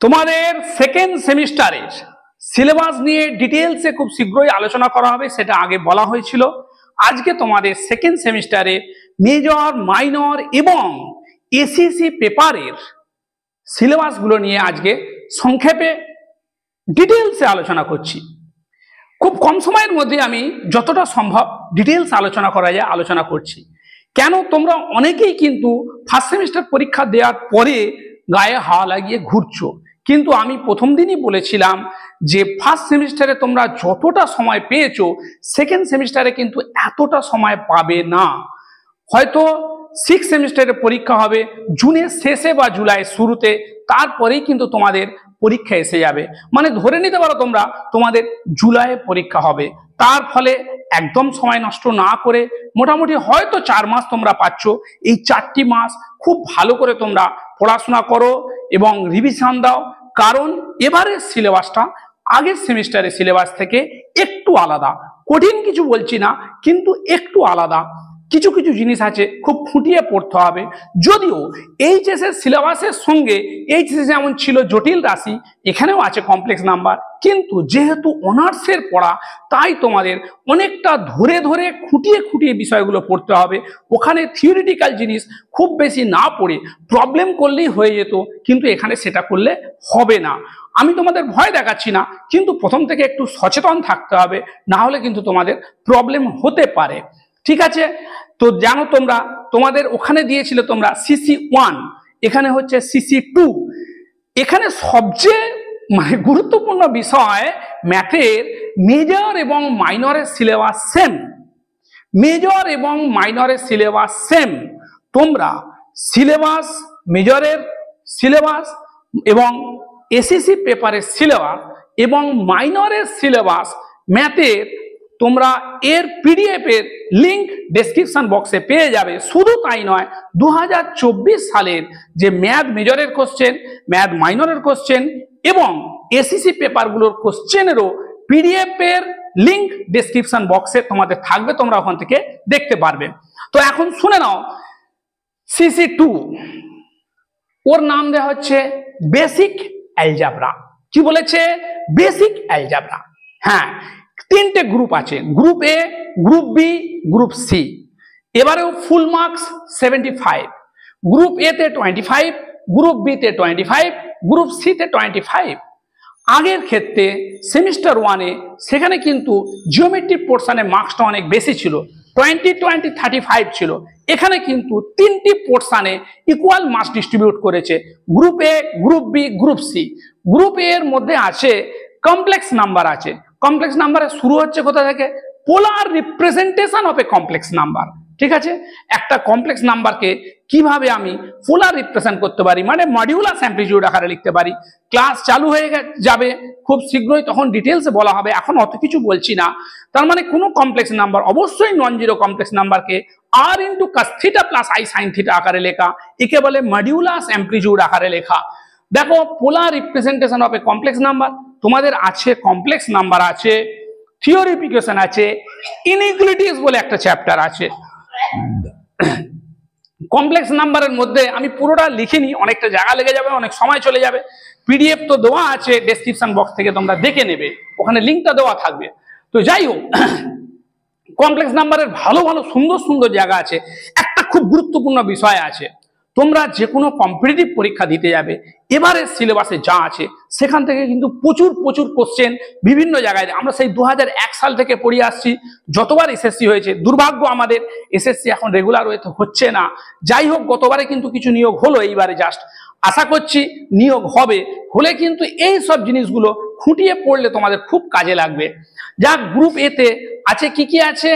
তোমাদের সেকেন্ড সেমিস্টারের সিলেবাস নিয়ে ডিটেলসে খুব শীঘ্রই আলোচনা করা হবে, সেটা আগে বলা হয়েছিল। আজকে তোমাদের সেকেন্ড সেমিস্টারে মেজর, মাইনর এবং এসিসি পেপারের সিলেবাসগুলো নিয়ে আজকে সংক্ষেপে ডিটেলসে আলোচনা করছি। খুব কম সময়ের মধ্যে আমি যতটা সম্ভব ডিটেলস আলোচনা করা যায় আলোচনা করছি। কেন, তোমরা অনেকেই কিন্তু ফার্স্ট সেমিস্টার পরীক্ষা দেওয়ার পরে গায়ে হাওয়া লাগিয়ে ঘুরছো, কিন্তু আমি প্রথম দিনই বলেছিলাম যে ফার্স্ট সেমিস্টারে তোমরা যতটা সময় পেয়েছো সেকেন্ড সেমিস্টারে কিন্তু এতটা সময় পাবে না। হয়তো সিক্স সেমিস্টারের পরীক্ষা হবে জুনের শেষে বা জুলাইয়ের শুরুতে, তারপরেই কিন্তু তোমাদের পরীক্ষা এসে যাবে। মানে ধরে নিতে পারো তোমরা তোমাদের জুলাইয়ে পরীক্ষা হবে। তার ফলে একদম সময় নষ্ট না করে মোটামুটি হয়তো 4 মাস তোমরা পাচ্ছ। এই 4টি মাস খুব ভালো করে তোমরা পড়াশোনা করো এবং রিভিশন দাও, কারণ এবারের সিলেবাসটা আগের সেমিস্টারের সিলেবাস থেকে একটু আলাদা। কঠিন কিছু বলছি না, কিন্তু একটু আলাদা। কিছু কিছু জিনিস আছে খুব ফুটিয়ে পড়তে হবে। যদিও এইচএস এর সিলেবাসের সঙ্গে এইচএস যেমন ছিল জটিল রাশি, এখানেও আছে কমপ্লেক্স নাম্বার, কিন্তু যেহেতু অনার্সের পড়া তাই তোমাদের অনেকটা ধরে ধরে খুঁটিয়ে খুঁটিয়ে বিষয়গুলো পড়তে হবে। ওখানে থিওরিটিক্যাল জিনিস খুব বেশি না পড়ে প্রবলেম করলেই হয়ে যেত, কিন্তু এখানে সেটা করলে হবে না। আমি তোমাদের ভয় দেখাচ্ছি না, কিন্তু প্রথম থেকে একটু সচেতন থাকতে হবে, না হলে কিন্তু তোমাদের প্রবলেম হতে পারে। ঠিক আছে, তো জানো তোমরা তোমাদের ওখানে দিয়েছিল তোমরা CC1, এখানে হচ্ছে CC2। এখানে সবচেয়ে গুরুত্বপূর্ণ বিষয় ম্যাথের মেজর এবং মাইনরের সিলেবাস সেম। মেজর এবং মাইনরের সিলেবাস সেম। তোমরা সিলেবাস, মেজরের সিলেবাস এবং এসএসসি পেপারের সিলেবাস এবং মাইনরের সিলেবাস ম্যাথের তোমরা এর পিডিএফ এর লিংক ডেসক্রিপশন বক্সে পেয়ে যাবে। শুধু তাই নয়, 2024 সালের যে ম্যাথ মেজরের কোশ্চেন, ম্যাথ মাইনরের কোশ্চেন এবং এসএসসি পেপারগুলোর কোশ্চেনেরও পিডিএফ এর লিংক ডেসক্রিপশন বক্সে তোমাদের থাকবে, তোমরা ওখান থেকে দেখতে পারবে। তো এখন শুনে নাও, CC2 ওর নাম দেওয়া হচ্ছে বেসিক অ্যালজাবরা। কি বলেছে? Basic algebra. হ্যাঁ, 3টে গ্রুপ আছে, group A, group B, group C. এবারেও ফুল মার্কস 75। গ্রুপ এ তে 25, গ্রুপ বি তে 25, গ্রুপ সি তে 25। আগের ক্ষেত্রে সেমিস্টার 1-এ সেখানে কিন্তু জিওমেট্রি পোর্শনে মার্কসটা অনেক বেশি ছিল, 20, 20, 35 ছিল। এখানে কিন্তু 3টি পোর্শনে ইকুয়াল মার্কস ডিস্ট্রিবিউট করেছে, group A, group B, group C. Group A এর মধ্যে আছে কমপ্লেক্স নাম্বার আছে। কমপ্লেক্স নাম্বারে শুরু হচ্ছে কোথা থেকে? Polar representation of a complex number. ঠিক আছে, একটা কমপ্লেক্স নাম্বারকে কিভাবে আমি পোলার রিপ্রেজেন্ট করতে পারি, মানে মডিউলাস অ্যামপ্লিটিউড আকারে লিখতে পারি। ক্লাস চালু হয়ে যাবে খুব শীঘ্রই, তখন ডিটেলসে বলা হবে, এখন অত কিছু বলছি না। তার মানে কোনো কমপ্লেক্স নাম্বার, অবশ্যই নন জিরো কমপ্লেক্স নাম্বারকে r into cos theta plus i sin theta আকারে লেখা, একে বলে মডিউলাস অ্যামপ্লিটিউড আকারে লেখা। দেখো, polar representation of a complex number তোমাদের আছে, কমপ্লেক্স নাম্বার আছে, থিওরিফিকেশন আছে, ইনইকুয়ালিটিস বলে একটা চ্যাপ্টার আছে। কমপ্লেক্স নাম্বারের মধ্যে আমি পুরোটা লিখিনি, অনেকটা জায়গা লেগে যাবে, অনেক সময় চলে যাবে। পিডিএফ তো দেওয়া আছে ডেসক্রিপশন বক্স থেকে, তোমরা দেখে নেবে, ওখানে লিঙ্কটা দেওয়া থাকবে। তো যাই হোক, কমপ্লেক্স নাম্বারের ভালো ভালো সুন্দর সুন্দর জায়গা আছে। একটা খুব গুরুত্বপূর্ণ বিষয় আছে, তোমরা যে কোনো কম্পিটিটিভ পরীক্ষা দিতে যাবে, এবারের সিলেবাসে যা আছে সেখান থেকে কিন্তু প্রচুর প্রচুর কোশ্চেন বিভিন্ন জায়গায়। আমরা সেই 2001 সাল থেকে পড়ে আসছি, যতবার এসএসসি হয়েছে। দুর্ভাগ্য আমাদের এসএসসি এখন রেগুলার ওয়েতে হচ্ছে না। যাই হোক, গতবারে কিন্তু কিছু নিয়োগ হলো, এইবারে জাস্ট আশা করছি নিয়োগ হবে। হলে কিন্তু এই সব জিনিসগুলো খুঁটিয়ে পড়লে তোমাদের খুব কাজে লাগবে। যা গ্রুপ এতে আছে, কি কি আছে?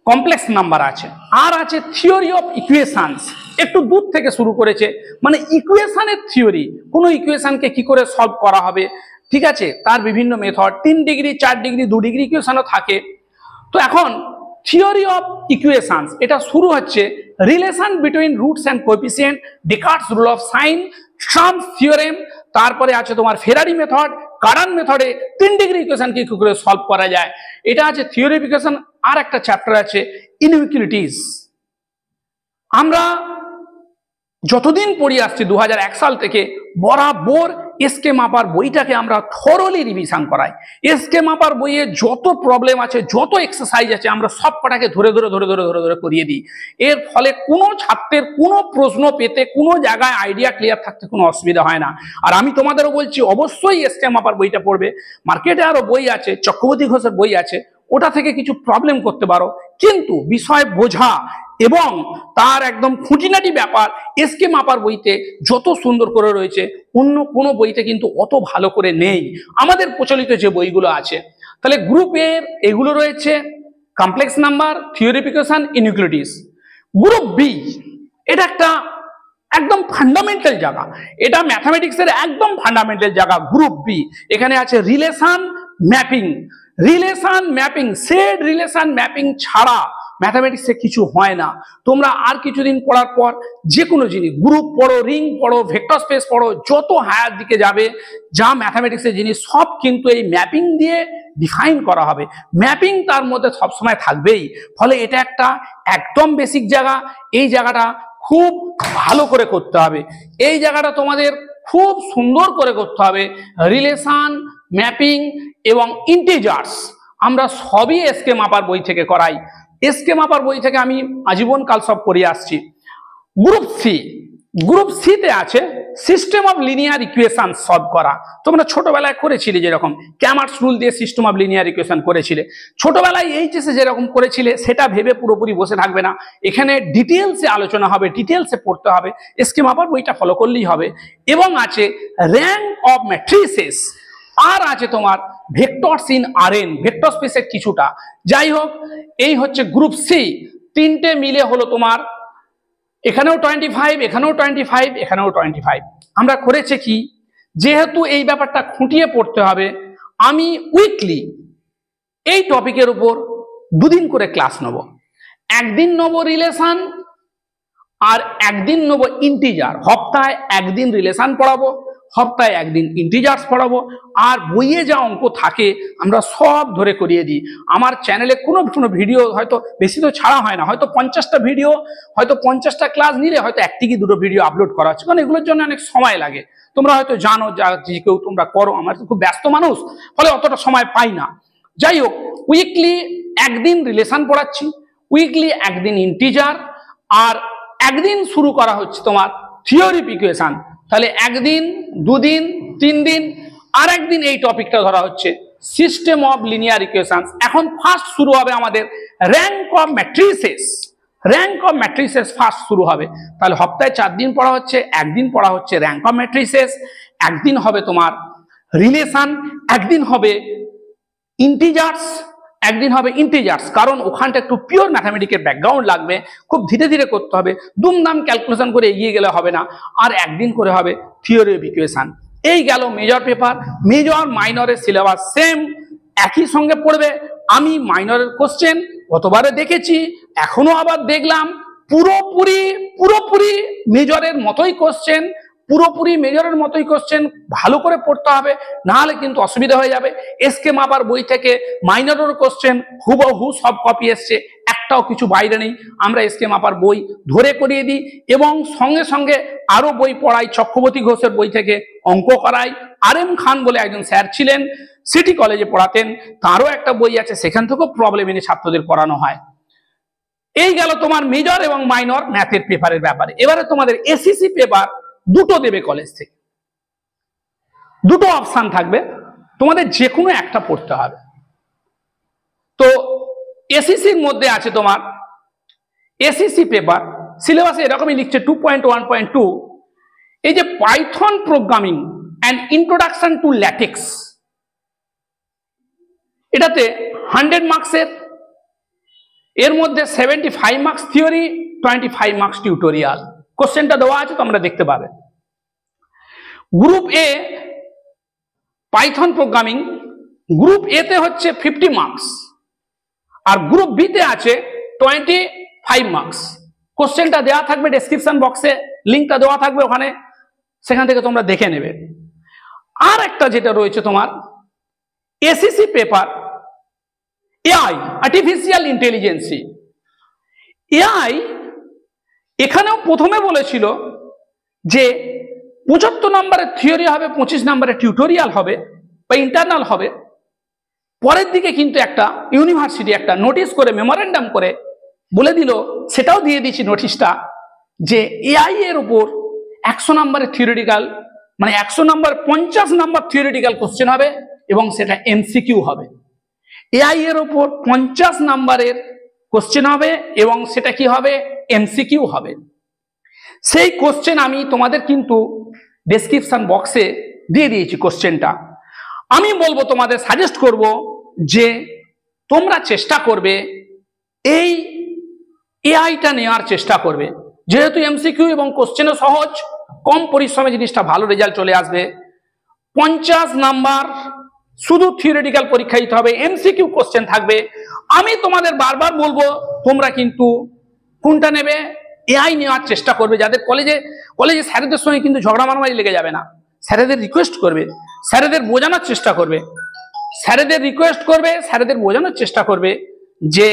কমপ্লেক্স নাম্বার আছে, আর আছে থিওরি অফ ইকুয়েশনস। একটু দূর থেকে শুরু করেছে, মানে ইকুয়েশনের থিওরি, কোনো ইকুয়েশনকে কি করে সলভ করা হবে। ঠিক আছে, তার বিভিন্ন মেথড, 3 ডিগ্রি, 4 ডিগ্রি, 2 ডিগ্রি ইকুয়েশনও থাকে। তো এখন থিওরি অফ ইকুয়েশনস, এটা শুরু হচ্ছে relation between roots and coefficient, Descartes rule of sign, Sturm's theorem. তারপরে আছে তোমার ফেরারি মেথড, কারণ মেথডে 3 ডিগ্রি ইকুয়েশনকে কি করে সলভ করা যায়, এটা আছে থিওরিফিকেশন। আর একটা চ্যাপ্টার আছে ইনইকুয়ালিটিস। আমরা যতদিন পড়ে আসছি 2001 সাল থেকে বরাবর এসকে মাপার বইটাকে আমরা থরলি রিভিশন করাই। এসকে মাপার বইয়ে যত প্রবলেম আছে, যত এক্সারসাইজ আছে, আমরা সব কটাকে ধরে ধরে ধরে ধরে ধরে ধরে করিয়ে দিই। এর ফলে কোনো ছাত্রের কোনো প্রশ্ন পেতে, কোনো জায়গায় আইডিয়া ক্লিয়ার থাকতে কোনো অসুবিধা হয় না। আর আমি তোমাদেরও বলছি, অবশ্যই এসকে মাপার বইটা পড়বে। মার্কেটে আরো বই আছে, চক্রবর্তী ঘোষের বই আছে, ওটা থেকে কিছু প্রবলেম করতে পারো, কিন্তু বিষয় বোঝা এবং তার একদম খুঁটিনাটি ব্যাপার এসকে মাপার বইতে যত সুন্দর করে রয়েছে, অন্য কোনো বইতে কিন্তু অত ভালো করে নেই আমাদের প্রচলিত যে বইগুলো আছে। তাহলে গ্রুপের এগুলো রয়েছে: কমপ্লেক্স নাম্বার, থিওরিফিকেশন, ইনইকুয়ালিটিস। গ্রুপ বি, এটা একটা একদম ফান্ডামেন্টাল জায়গা, এটা ম্যাথামেটিক্সের একদম ফান্ডামেন্টাল জায়গা। গ্রুপ বি, এখানে আছে relation mapping. Relation mapping, set relation mapping ছাড়া ম্যাথামেটিক্সে কিছু হয় না। তোমরা আর কিছুদিন পড়ার পর যে কোনো জিনিস, গ্রুপ পড়ো, রিং পড়ো, ভেক্টর স্পেস পড়ো, যত হায়ার দিকে যাবে যা ম্যাথামেটিক্সের জিনিস সব কিন্তু এই ম্যাপিং দিয়ে ডিফাইন করা হবে। ম্যাপিং তার মধ্যে সবসময় থাকবেই। ফলে এটা একটা একদম বেসিক জায়গা। এই জায়গাটা খুব ভালো করে করতে হবে, এই জায়গাটা তোমাদের খুব সুন্দর করে করতে হবে। রিলেশন ম্যাপিং এবং ইন্টিজার্স আমরা সবই এসকে মাপার বই থেকে করাই। এসকে মাপার বই থেকে আমি আজীবনকাল সব করিয়ে আসছি। গ্রুপ সি, গ্রুপ সিতে আছে system of linear equation solve করা। তোমরা ছোটবেলায় করেছিলে, যেরকম ক্যামার্স রুল দিয়ে সিস্টেম অফ লিনিয়ার ইকুয়েশন করেছিলে ছোটবেলায়, এইচএসে যেরকম করেছিলে, সেটা ভেবে পুরোপুরি বসে থাকবে না। এখানে ডিটেলসে আলোচনা হবে, ডিটেলসে পড়তে হবে, এসকে মাপার বইটা ফলো করলেই হবে। এবং আছে র্যাঙ্ক অফ ম্যাট্রিসেস, আর আছে তোমার ভেক্টরস ইন আরএন, ভেক্টর স্পেসের কিছুটা। যাই হোক, এই হচ্ছে গ্রুপ সি। তিনটে মিলে হলো তোমার, এখানেও 25, এখানেও 25, এখানেও 25। আমরা করেছে কি, যেহেতু এই ব্যাপারটা খুঁটিয়ে পড়তে হবে, আমি উইকলি এই টপিকের উপর দুদিন করে ক্লাস নেব। একদিন নেব রিলেশন, আর একদিন নেব ইন্টিজার। সপ্তাহে একদিন রিলেশন পড়াবো, সপ্তাহে একদিন ইন্টিজার্স পড়াবো। আর বইয়ে যা অঙ্ক থাকে আমরা সব ধরে করিয়ে দিই। আমার চ্যানেলে কোনো কোনো ভিডিও হয়তো বেশি তো ছাড়া হয় না, হয়তো 50টা ভিডিও, হয়তো 50টা ক্লাস নিলে হয়তো একটি কি দুটো ভিডিও আপলোড করা হচ্ছে, কারণ এগুলোর জন্য অনেক সময় লাগে। তোমরা হয়তো জানো, যা যে কেউ তোমরা করো, আমার তো খুব ব্যস্ত মানুষ, ফলে অতটা সময় পাই না। যাই হোক, উইকলি একদিন রিলেশন পড়াচ্ছি, উইকলি একদিন ইন্টিজার, আর একদিন শুরু করা হচ্ছে তোমার থিওরি ইকুয়েশন। তাহলে একদিন, দুদিন, 3 দিন, আর একদিন এই টপিকটা ধরা হচ্ছে সিস্টেম অফ লিনিয়ার ইকুয়েশনস। এখন ফার্স্ট শুরু হবে আমাদের rank of matrices. Rank of matrices first শুরু হবে। তাহলে সপ্তাহে 4 দিন পড়া হচ্ছে, একদিন পড়া হচ্ছে র্যাঙ্ক অফ ম্যাট্রিসেস, একদিন হবে তোমার রিলেশন, একদিন হবে ইন্টিজার্স, একদিন হবে ইন্টিজার্স। কারণ ওখানটা একটু পিওর ম্যাথামেটিক্যাল ব্যাকগ্রাউন্ড লাগবে, খুব ধীরে ধীরে করতে হবে, দুমদাম ক্যালকুলেশন করে এগিয়ে গেলে হবে না। আর একদিন করে হবে থিওরি অফ ইকুয়েশন। এই গেল মেজর পেপার। মেজর মাইনরের সিলেবাস সেম, একই সঙ্গে পড়বে। আমি মাইনরের কোশ্চেন গতবারে দেখেছি, এখনো আবার দেখলাম, পুরোপুরি পুরোপুরি মেজরের মতোই কোশ্চেন, পুরোপুরি মেজরের মতোই কোশ্চেন। ভালো করে পড়তে হবে, না হলে কিন্তু অসুবিধা হয়ে যাবে। এসকে মাপার বই থেকে মাইনরের কোশ্চেন হুবহু সব কপি এসছে, একটাও কিছু বাইরে নেই। আমরা এসকে মাপার বই ধরে করিয়ে দিই এবং সঙ্গে সঙ্গে আরো বই পড়াই। চক্রবর্তী ঘোষের বই থেকে অঙ্ক করাই। RM খান বলে একজন স্যার ছিলেন, সিটি কলেজে পড়াতেন, তারও একটা বই আছে, সেখান থেকেও প্রবলেম এনে ছাত্রদের পড়ানো হয়। এই গেল তোমার মেজর এবং মাইনর ম্যাথের পেপারের ব্যাপারে। এবারে তোমাদের এসিসি পেপার দুটো দেবে কলেজ থেকে, দুটো অপশন থাকবে, তোমাদের যে কোনো একটা পড়তে হবে। তো এসিসির মধ্যে আছে তোমার এসিসি পেপার, সিলেবাসে এরকমই লিখছে 2.1.2, এই যে Python programming and introduction to latex, এটাতে 100 মার্কসের, এর মধ্যে 75 মার্কস থিওরি, 25 মার্কস টিউটোরিয়াল। কোশ্চেনটা দেওয়া আছে, তোমরা দেখতে পাবে। গ্রুপ এ পাইথন প্রোগ্রামিং, গ্রুপ এ তে হচ্ছে 50 মার্কস, আর গ্রুপ বি তে আছে 25 মার্কস। কোশ্চেনটা দেওয়া থাকবে ডেসক্রিপশন বক্সে, লিঙ্কটা দেওয়া থাকবে ওখানে, সেখান থেকে তোমরা দেখে নেবে। আর একটা যেটা রয়েছে তোমার ACC paper, AI, artificial intelligence. AI এখানেও প্রথমে বলেছিল যে 75 নম্বরের থিওরি হবে, 25 নম্বরের টিউটোরিয়াল হবে বা ইন্টারনাল হবে। পরের দিকে কিন্তু একটা ইউনিভার্সিটি একটা নোটিশ করে, মেমোরেন্ডাম করে বলে দিল, সেটাও দিয়ে দিচ্ছি নোটিশটা, যে এআই এর উপর 100 নম্বরের থিওরিটিক্যাল, মানে 100 নম্বর 50 নম্বর থিওরিটিক্যাল কোশ্চেন হবে এবং সেটা এমসিকিউ হবে। এআই এর উপর 50 নম্বরের কোশ্চেন হবে এবং সেটা কি হবে, এমসিকিউ হবে। সেই কোশ্চেন আমি তোমাদের কিন্তু ডেসক্রিপশন বক্সে দিয়ে দিয়েছি কোশ্চেনটা। আমি বলবো, তোমাদের সাজেস্ট করব যে তোমরা চেষ্টা করবে এই এআইটা নেওয়ার চেষ্টা করবে, যেহেতু এমসিকিউ এবং কোশ্চেনও সহজ, কম পরিশ্রমে জিনিসটা ভালো রেজাল্ট চলে আসবে। 50 নাম্বার শুধু থিওরিটিক্যাল পরীক্ষা দিতে হবে, এমসিকিউ কোশ্চেন থাকবে। আমি তোমাদের বারবার বলবো তোমরা কিন্তু কোনটা নেবে, এআই নেওয়ার চেষ্টা করবে। যাদের কলেজে স্যারেদের সঙ্গে কিন্তু ঝগড়া মারামারি লেগে যাবে না, স্যারেদের রিকোয়েস্ট করবে, স্যারেদের বোঝানোর চেষ্টা করবে, স্যারেদের রিকোয়েস্ট করবে, স্যারেদের বোঝানোর চেষ্টা করবে যে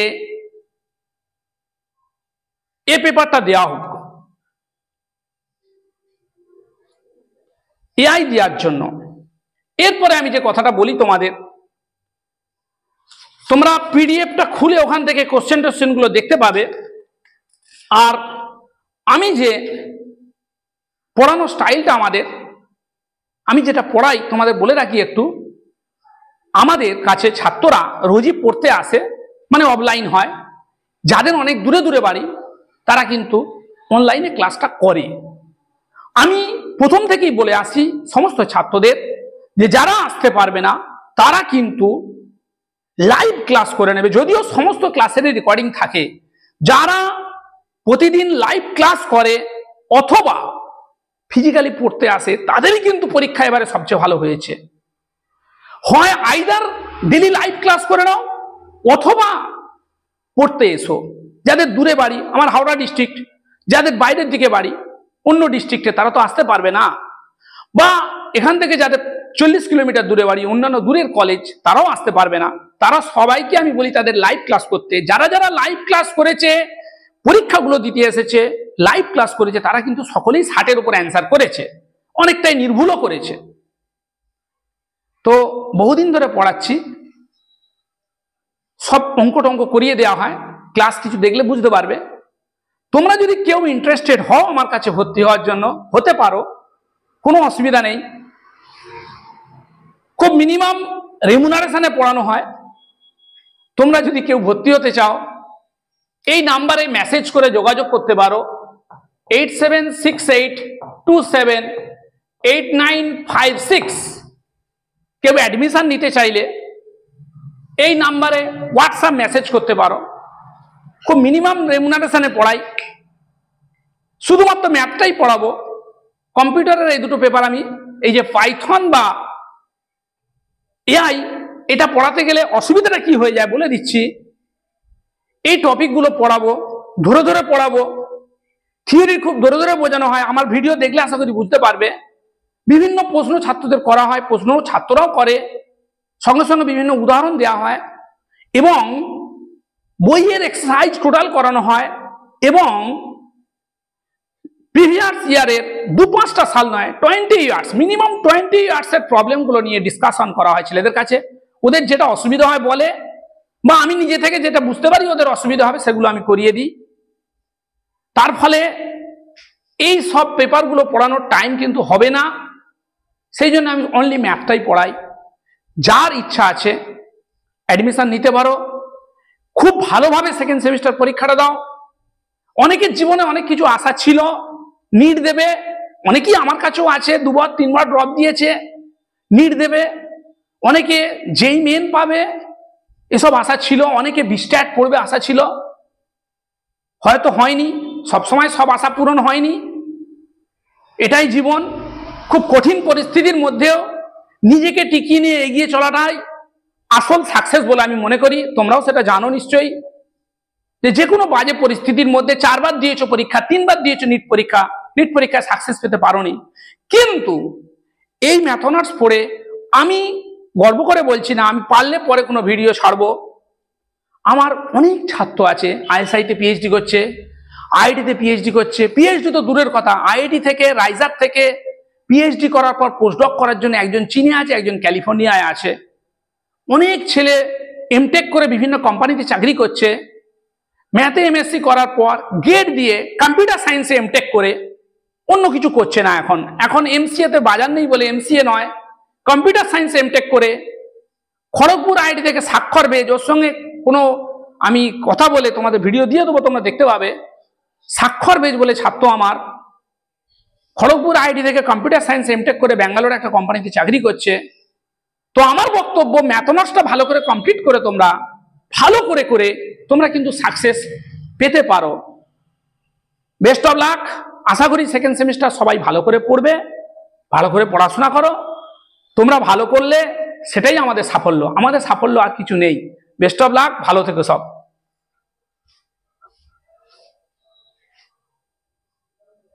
এ পেপারটা দেওয়া হোক এআই দেওয়ার জন্য। এরপরে আমি যে কথাটা বলি তোমাদের, তোমরা পিডিএফটা খুলে ওখান থেকে কোশ্চেনগুলো দেখতে পাবে। আর আমি যে পড়ানো স্টাইলটা আমাদের, আমি যেটা পড়াই তোমাদের বলে রাখি একটু, আমাদের কাছে ছাত্ররা রোজই পড়তে আসে, মানে অফলাইন হয়। যাদের অনেক দূরে দূরে বাড়ি তারা কিন্তু অনলাইনে ক্লাসটা করে। আমি প্রথম থেকেই বলে আসি সমস্ত ছাত্রদের যে যারা আসতে পারবে না তারা কিন্তু লাইভ ক্লাস করে নেবে, যদিও সমস্ত ক্লাসেরই রেকর্ডিং থাকে। যারা প্রতিদিন লাইভ ক্লাস করে অথবা ফিজিক্যালি পড়তে আসে তাদেরই কিন্তু পরীক্ষা এবারে সবচেয়ে ভালো হয়েছে। হয় আইদার ডেলি লাইভ ক্লাস করে নাও অথবা পড়তে এসো। যাদের দূরে বাড়ি, আমার হাওড়া ডিস্ট্রিক্ট, যাদের বাইরের দিকে বাড়ি অন্য ডিস্ট্রিক্টে, তারা তো আসতে পারবে না, বা এখান থেকে যাদের 40 কিলোমিটার দূরে বাড়ি, অন্যান্য দূরের কলেজ, তারাও আসতে পারবে না। তারা সবাইকে আমি বলি তাদের লাইভ ক্লাস করতে। যারা যারা লাইভ ক্লাস করেছে, পরীক্ষাগুলো দিতে এসেছে, লাইভ ক্লাস করেছে, তারা কিন্তু সকলেই 60-এর উপর অ্যান্সার করেছে, অনেকটাই নির্ভুলও করেছে। তো বহুদিন ধরে পড়াচ্ছি, সব অঙ্ক টঙ্ক করিয়ে দেওয়া হয়, ক্লাস কিছু দেখলে বুঝতে পারবে। তোমরা যদি কেউ ইন্টারেস্টেড হও আমার কাছে ভর্তি হওয়ার জন্য, হতে পারো, কোনো অসুবিধা নেই। খুব মিনিমাম রেমুনারেশনে পড়ানো হয়। তোমরা যদি কেউ ভর্তি হতে চাও এই নাম্বারে মেসেজ করে যোগাযোগ করতে পারো, 8768278956। কেউ অ্যাডমিশন নিতে চাইলে এই নাম্বারে হোয়াটসঅ্যাপ মেসেজ করতে পারো। খুব মিনিমাম রেমুনারেশনে পড়াই, শুধুমাত্র ম্যাথটাই পড়াবো। কম্পিউটারের এই দুটো পেপার আমি, এই যে পাইথন বা এআই, এটা পড়াতে গেলে অসুবিধাটা কি হয়ে যায় বলে দিচ্ছি। এই টপিকগুলো পড়াবো, ধরে ধরে পড়াবো, থিওরি খুব ধরে ধরে বোঝানো হয়। আমার ভিডিও দেখলে আশা করি বুঝতে পারবে। বিভিন্ন প্রশ্ন ছাত্রদের করা হয়, প্রশ্ন ছাত্ররাও করে, সঙ্গে সঙ্গে বিভিন্ন উদাহরণ দেওয়া হয় এবং বইয়ের এক্সারসাইজ টোটাল করানো হয় এবং প্রিভিয়াস ইয়ারের 2-5টা সাল নয়, 20 ইয়ার্স, মিনিমাম 20 ইয়ার্সের প্রবলেমগুলো নিয়ে ডিসকাশন করা হয় ছেলেদের কাছে। ওদের যেটা অসুবিধা হয় বলে, বা আমি নিজে থেকে যেটা বুঝতে পারি ওদের অসুবিধা হবে, সেগুলো আমি করিয়ে দিই। তার ফলে এই সব পেপারগুলো পড়ানোর টাইম কিন্তু হবে না, সেই জন্য আমি অনলি ম্যাথটাই পড়াই। যার ইচ্ছা আছে অ্যাডমিশন নিতে পারো, খুব ভালোভাবে সেকেন্ড সেমিস্টার পরীক্ষাটা দাও। অনেকের জীবনে অনেক কিছু আশা ছিল, নিট দেবে, অনেকেই আমার কাছেও আছে 2-3বার ড্রপ দিয়েছে, নিট দেবে, অনেকে যেই মেন পাবে এসব আশা ছিল, অনেকে বিস্ট্যাট পড়বে আশা ছিল, হয়তো হয়নি, সবসময় সব আশা পূরণ হয়নি। এটাই জীবন। খুব কঠিন পরিস্থিতির মধ্যেও নিজেকে টিকিয়ে নিয়ে এগিয়ে চলাটাই আসল সাকসেস বলে আমি মনে করি। তোমরাও সেটা জানো নিশ্চয়ই, যে কোনো বাজে পরিস্থিতির মধ্যে 4বার দিয়েছো পরীক্ষা, 3বার দিয়েছো নিট পরীক্ষায় সাকসেস পেতে পারোনি, কিন্তু এই ম্যাথ অনার্স পড়ে আমি গর্ব করে বলছি না, আমি পারলে পরে কোনো ভিডিও ছাড়বো। আমার অনেক ছাত্র আছে আইএসআইতে পিএইচডি করছে, আইআইটিতে পিএইচডি করছে, পিএইচডি তো দূরের কথা, আইআইটি থেকে, রাইজার থেকে পিএইচডি করার পর পোস্টডক করার জন্য একজন চীনে আছে, একজন ক্যালিফোর্নিয়ায় আছে। অনেক ছেলে এমটেক করে বিভিন্ন কোম্পানিতে চাকরি করছে। ম্যাথে এমএসসি করার পর গেট দিয়ে কম্পিউটার সায়েন্সে এমটেক করে অন্য কিছু করছে না। এখন এমসিএতে বাজার নেই বলে এমসিএ নয়, কম্পিউটার সায়েন্সে এমটেক করে খড়গপুর আইআইটি থেকে স্বাক্ষর বেজ, ওর সঙ্গে কোনো আমি কথা বলে তোমাদের ভিডিও দিয়ে দেবো, তোমরা দেখতে পাবে। স্বাক্ষর বেজ বলে ছাত্র আমার খড়গপুর আইআইটি থেকে কম্পিউটার সায়েন্স এমটেক করে ব্যাঙ্গালোরে একটা কোম্পানিতে চাকরি করছে। তো আমার বক্তব্য, ম্যাথমেটিক্সটা ভালো করে কমপ্লিট করে তোমরা ভালো করে তোমরা কিন্তু সাকসেস পেতে পারো। Best of luck. আশা করি সেকেন্ড সেমিস্টার সবাই ভালো করে পড়বে, ভালো করে পড়াশোনা করো। তোমরা ভালো করলে সেটাই আমাদের সাফল্য, আমাদের সাফল্য আর কিছু নেই। বেস্ট অফ লাক, ভালো থেকো সব।